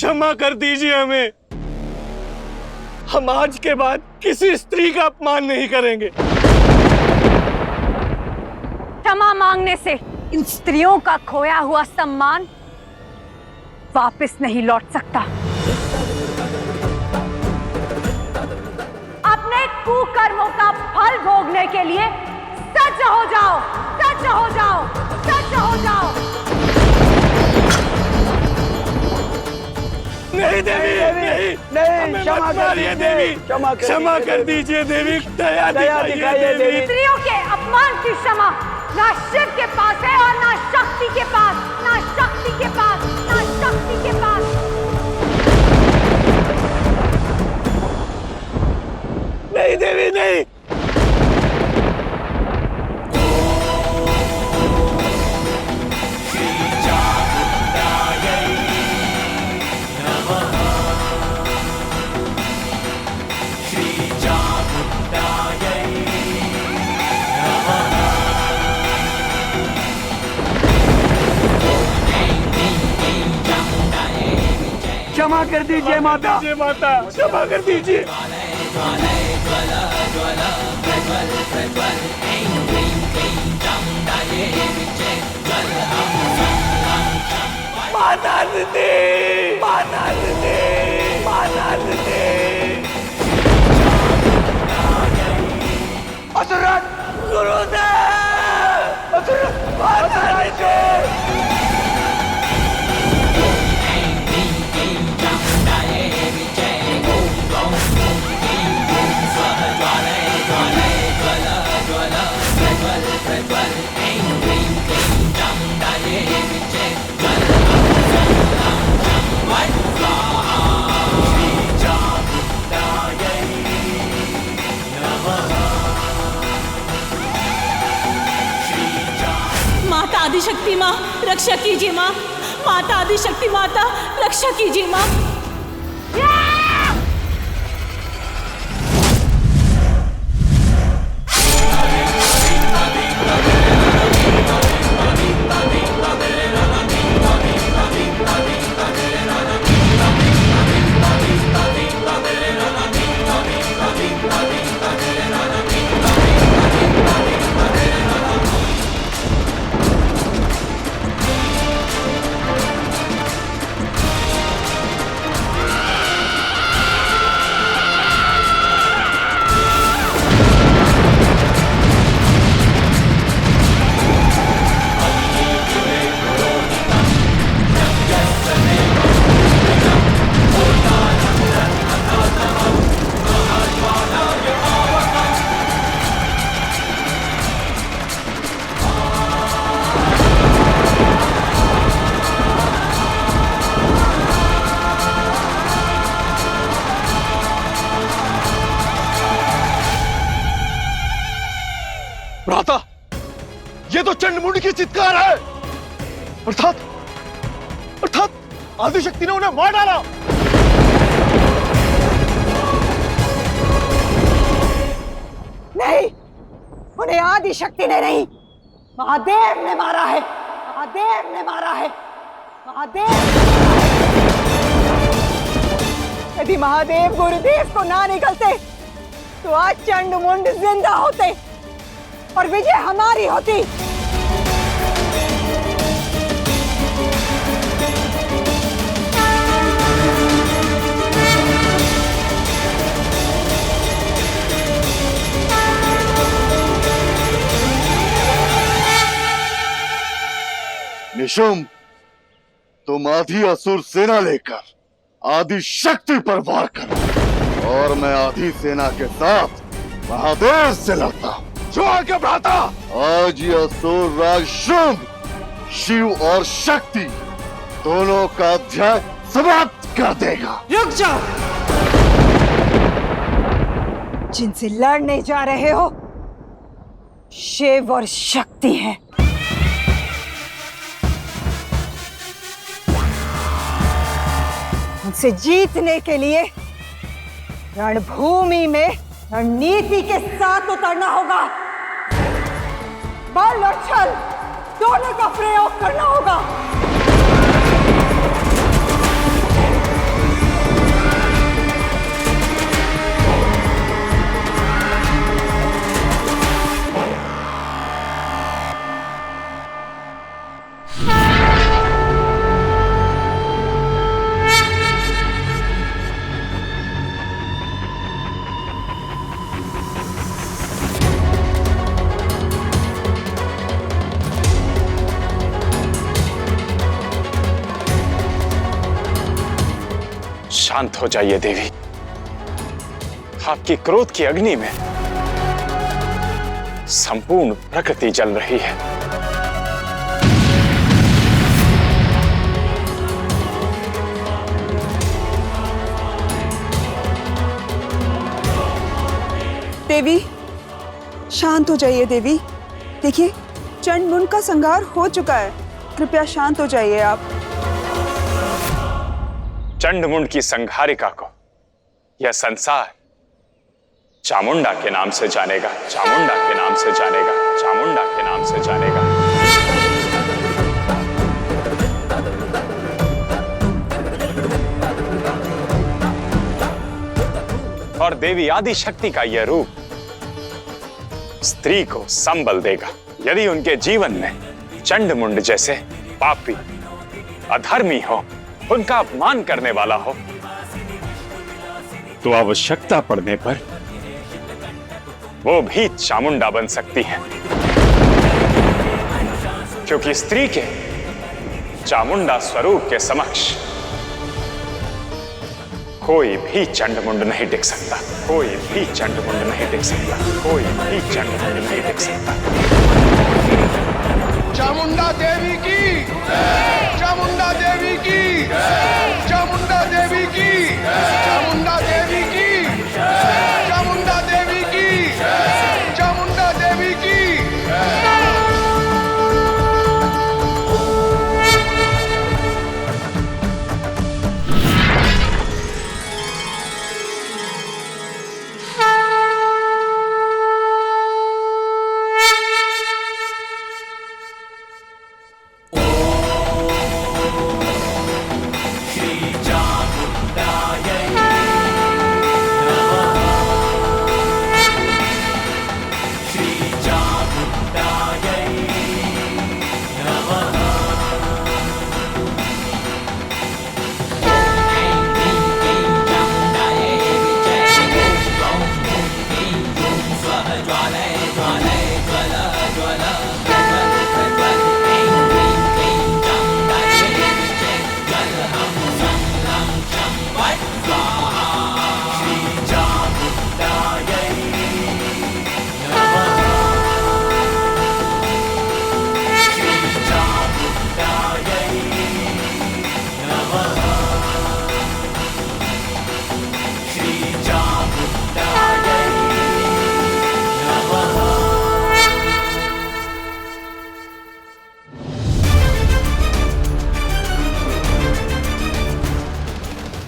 क्षमा कर दीजिए हमें। हम आज के बाद किसी स्त्री का अपमान नहीं करेंगे। क्षमा मांगने से इन स्त्रियों का खोया हुआ सम्मान वापस नहीं लौट सकता। अपने कुकर्मों का फल भोगने के लिए सच हो जाओ, सच हो जाओ, सच हो जाओ। नहीं देवी, नहीं, क्षमा करिए देवी, क्षमा कर दीजिए देवी, दया दिखाइए देवी। स्त्रियों के अपमान की क्षमा ना शिव के पास है और ना शक्ति के पास, ना शक्ति के पास, ना शक्ति के पास। नहीं देवी, नहीं। क्षमा कर दीजिए माता, क्षमा कर दीजिए। माता दे, माता दे, माता दे। असुरन, गुरुदेव, माता दे। माता आदिशक्ति माँ रक्षा कीजिए माँ, माता आदिशक्ति माता रक्षा कीजिए माँ। भ्राता, ये तो चंडमुंड की चित्कार है। अर्थात आदिशक्ति ने उन्हें मार डाला। नहीं, उन्हें आदिशक्ति ने नहीं, महादेव ने मारा है, महादेव ने मारा है, महादेव। यदि महादेव गुरुदेव को ना निकलते तो आज चंडमुंड जिंदा होते और विजय हमारी होती। निशुंभ, तुम आधी असुर सेना लेकर आदि शक्ति पर वार करो और मैं आधी सेना के साथ महादेव से लड़ता हूँ। जो आगे भ्राता, आज ये असुर राज शुंभ शिव और शक्ति दोनों का अध्याय समाप्त कर देगा। रुक जाओ, जिनसे लड़ने जा रहे हो शिव और शक्ति हैं। उनसे जीतने के लिए रणभूमि में रणनीति के साथ उतरना होगा। बल और छल दोनों का प्रयोग करना होगा। शांत हो जाइए देवी। आपकी क्रोध की अग्नि में संपूर्ण प्रकृति जल रही है। देवी, शांत हो जाइए देवी। देखिए, चंड मुंड का संहार हो चुका है, कृपया शांत हो जाइए आप। चंडमुंड की संहारिका को यह संसार चामुंडा के नाम से जानेगा, चामुंडा के नाम से जानेगा, चामुंडा के नाम से जानेगा। और देवी आदि शक्ति का यह रूप स्त्री को संबल देगा। यदि उनके जीवन में चंडमुंड जैसे पापी, अधर्मी हो, उनका अपमान करने वाला हो, तो आवश्यकता पड़ने पर वो भी चामुंडा बन सकती है, क्योंकि स्त्री के चामुंडा स्वरूप के समक्ष कोई भी चंडमुंड नहीं टिक सकता, कोई भी चंडमुंड नहीं टिक सकता, कोई भी चंडमुंड नहीं टिक सकता। चामुंडा देवी की, चामुंडा देवी की, चामुंडा देवी की, चामुंडा देवी की, चामुंडा देवी की, चामुंडा देवी की।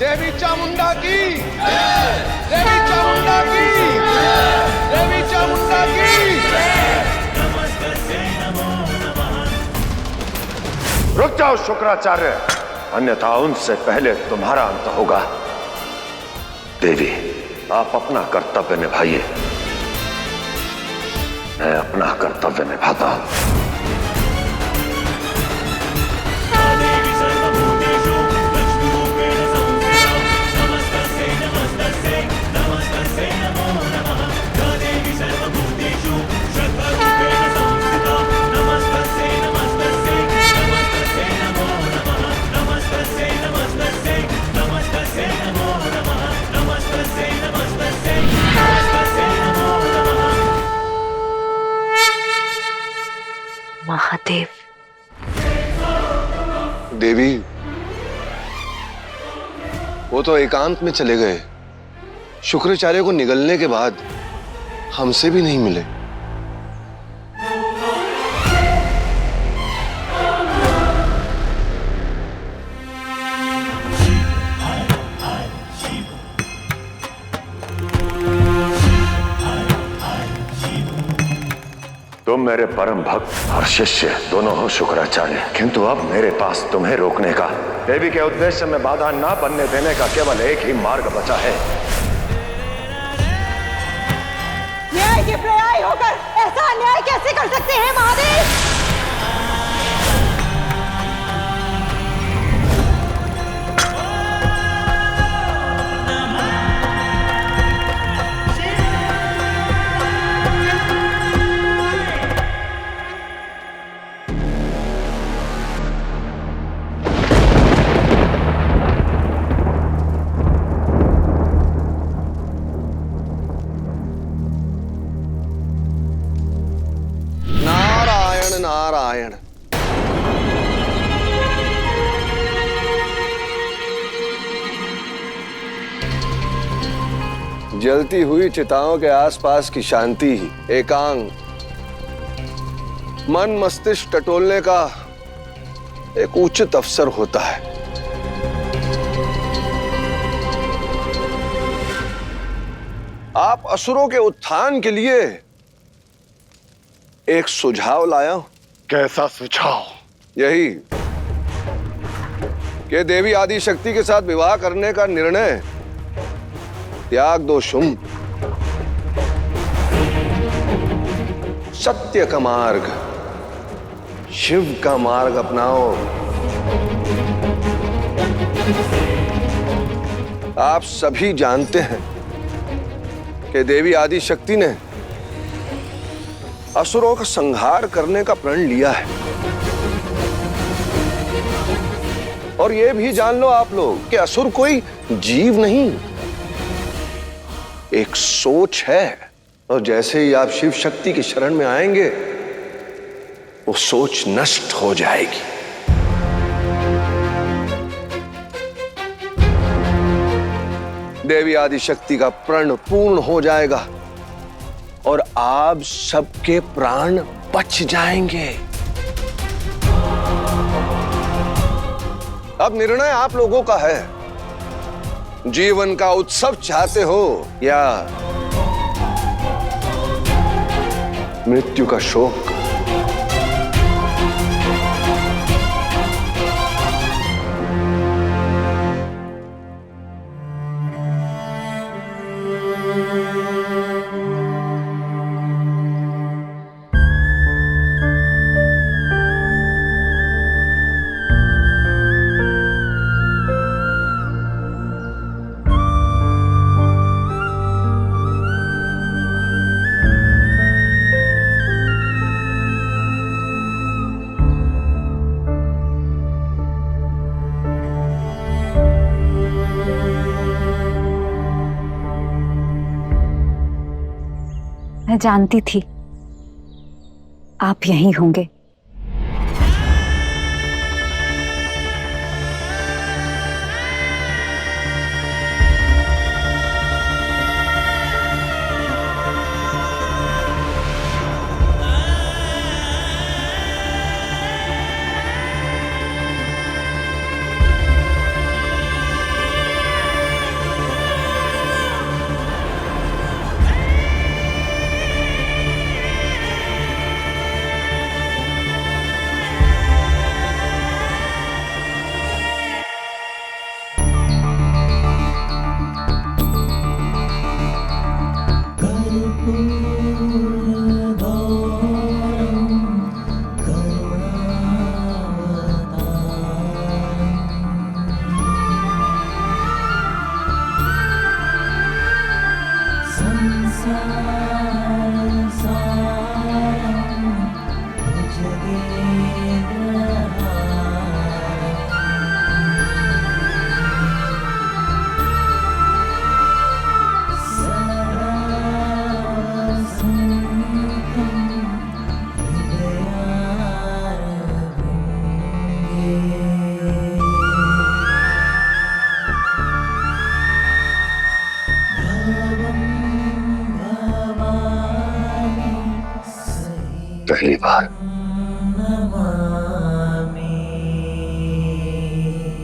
देवी चामुंडा की, देवी चामुंडा की, देवी चामुंडा की। रुक जाओ शुक्राचार्य, अन्यथा उनसे पहले तुम्हारा अंत होगा। देवी, आप अपना कर्तव्य निभाइए, मैं अपना कर्तव्य निभाता हूं। महादेव। देवी, वो तो एकांत में चले गए। शुक्राचार्य को निगलने के बाद हमसे भी नहीं मिले। तुम मेरे परम भक्त और शिष्य दोनों हो शुक्राचार्य, किंतु अब मेरे पास तुम्हें रोकने का, देवी के उद्देश्य में बाधा ना बनने देने का केवल एक ही मार्ग बचा है। न्याय के पर्याय होकर ऐसा अन्याय कैसे कर सकते हैं महादेव? जलती हुई चिताओं के आसपास की शांति ही एकांत, मन मस्तिष्क टटोलने का एक उचित अवसर होता है। आप असुरों के उत्थान के लिए एक सुझाव लाया हूं। कैसा सुझाव? यही कि देवी आदि शक्ति के साथ विवाह करने का निर्णय त्याग दो शुंभ। सत्य का मार्ग, शिव का मार्ग अपनाओ। आप सभी जानते हैं कि देवी आदि शक्ति ने असुरों का संहार करने का प्रण लिया है। और यह भी जान लो आप लोग कि असुर कोई जीव नहीं, एक सोच है। और जैसे ही आप शिव शक्ति की शरण में आएंगे, वो सोच नष्ट हो जाएगी। देवी आदि शक्ति का प्रण पूर्ण हो जाएगा और आप सबके प्राण बच जाएंगे। अब निर्णय आप लोगों का है। जीवन का उत्सव चाहते हो या मृत्यु का शोक? मैं जानती थी आप यहीं होंगे। पहली बार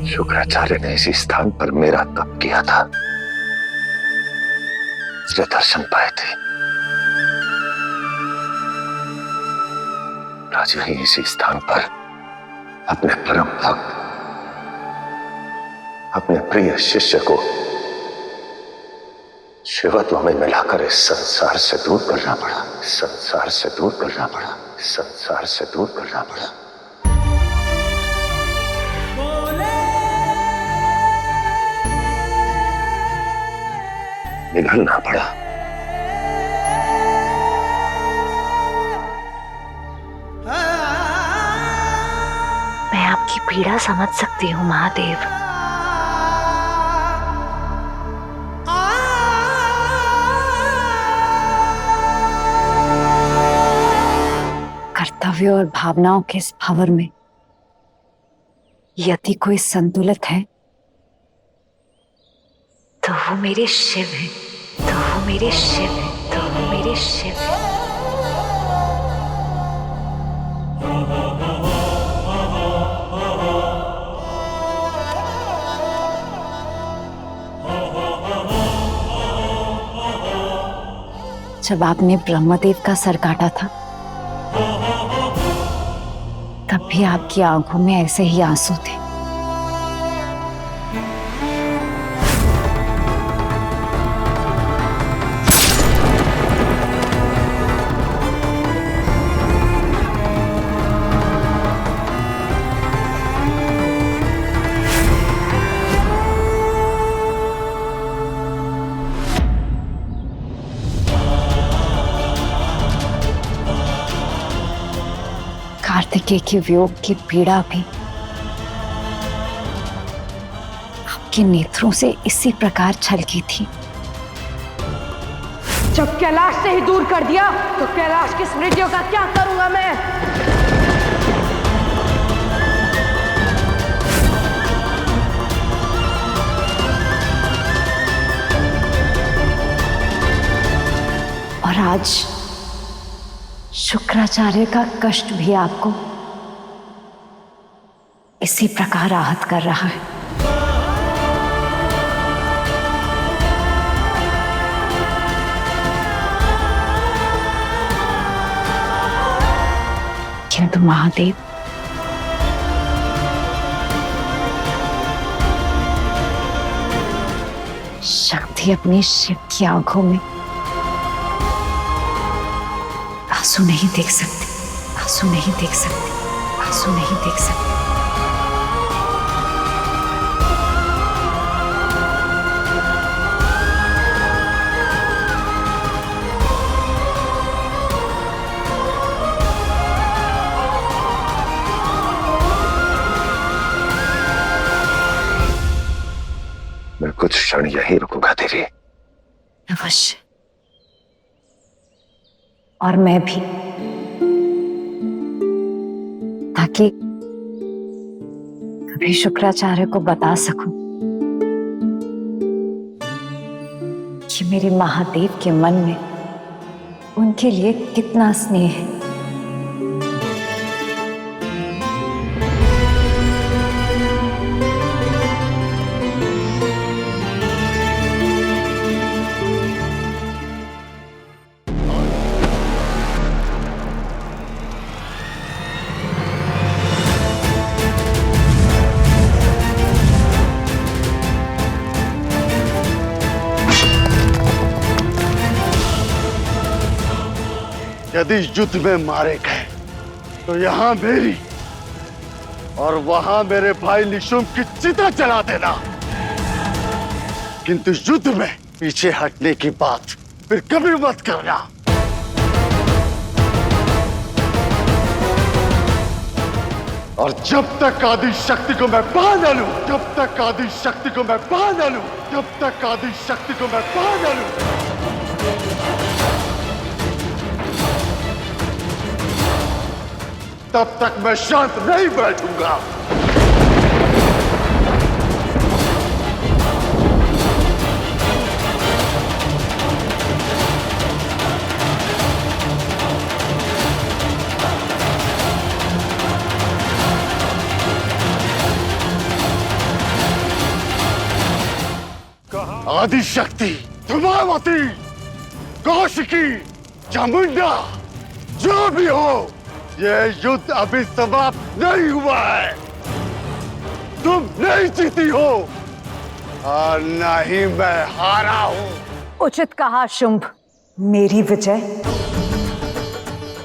शुक्राचार्य ने इसी स्थान पर मेरा तप किया था, इसलिए दर्शन पाए थे। आज यहीं इसी स्थान पर अपने परम भक्त, अपने प्रिय शिष्य को शिवत्व में मिलाकर इस संसार से दूर करना पड़ा, संसार से दूर करना पड़ा, संसार से दूर करना पड़ा। निगलना पड़ा। मैं आपकी पीड़ा समझ सकती हूँ महादेव। कर्तव्य और भावनाओं के इस भंवर में यदि कोई संतुलित है तो वो मेरे शिव हैं, तो मेरे शिव हैं, दोनों मेरे शिव हैं। जब आपने ब्रह्मदेव का सर काटा था तब भी आपकी आंखों में ऐसे ही आंसू थे। कार्तिकेय के वियोग की पीड़ा भी आपके नेत्रों से इसी प्रकार छलकी थी। जब कैलाश से ही दूर कर दिया तो कैलाश की स्मृतियों का क्या करूंगा मैं? और आज शुक्राचार्य का कष्ट भी आपको इसी प्रकार आहत कर रहा है। किंतु महादेव, शक्ति अपनी शिव की आंखों में आंसू नहीं देख सकते, आंसू नहीं देख सकते, आंसू नहीं देख सकते। मैं कुछ क्षण यहीं रुकूंगा देवी। अवश्य। और मैं भी, ताकि कभी शुक्राचार्य को बता सकूं कि मेरे महादेव के मन में उनके लिए कितना स्नेह है। यदि युद्ध में मारे गए तो यहां मेरी और वहां मेरे भाई निशुंभ की चिता जला देना, किंतु युद्ध में पीछे हटने की बात फिर कभी मत करना। और जब तक आदि शक्ति को मैं पा न लूं, जब तक आदि शक्ति को मैं पा न लूं, जब तक आदि शक्ति को मैं पा न लूं, तब तक मैं शांत नहीं बैठूंगा। आदि शक्ति, धुमावती, कौशिकी, चामुंडा, जो भी हो, ये युद्ध अभी समाप्त नहीं हुआ है। तुम नहीं जीती हो और न ही मैं हारा हूं। उचित कहा शुंभ। मेरी विजय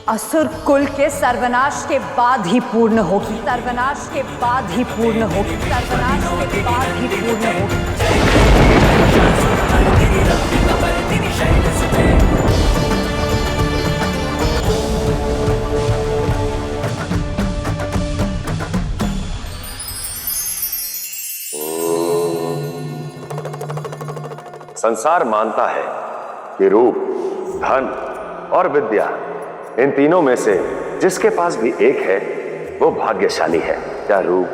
असुर कुल के सर्वनाश के बाद ही पूर्ण होगी, सर्वनाश के बाद ही पूर्ण होगी, सर्वनाश के बाद ही पूर्ण होगी। संसार मानता है कि रूप, धन और विद्या, इन तीनों में से जिसके पास भी एक है वो भाग्यशाली है। क्या रूप,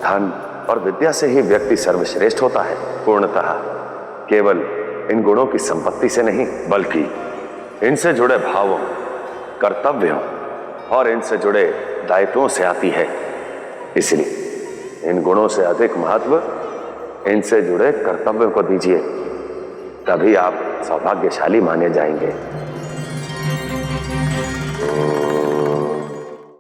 धन और विद्या से ही व्यक्ति सर्वश्रेष्ठ होता है? पूर्णतः केवल इन गुणों की संपत्ति से नहीं, बल्कि इनसे जुड़े भावों, कर्तव्यों और इनसे जुड़े दायित्वों से आती है। इसलिए इन गुणों से अधिक महत्व इनसे जुड़े कर्तव्यों को दीजिए, तभी आप सौभाग्यशाली माने जाएंगे।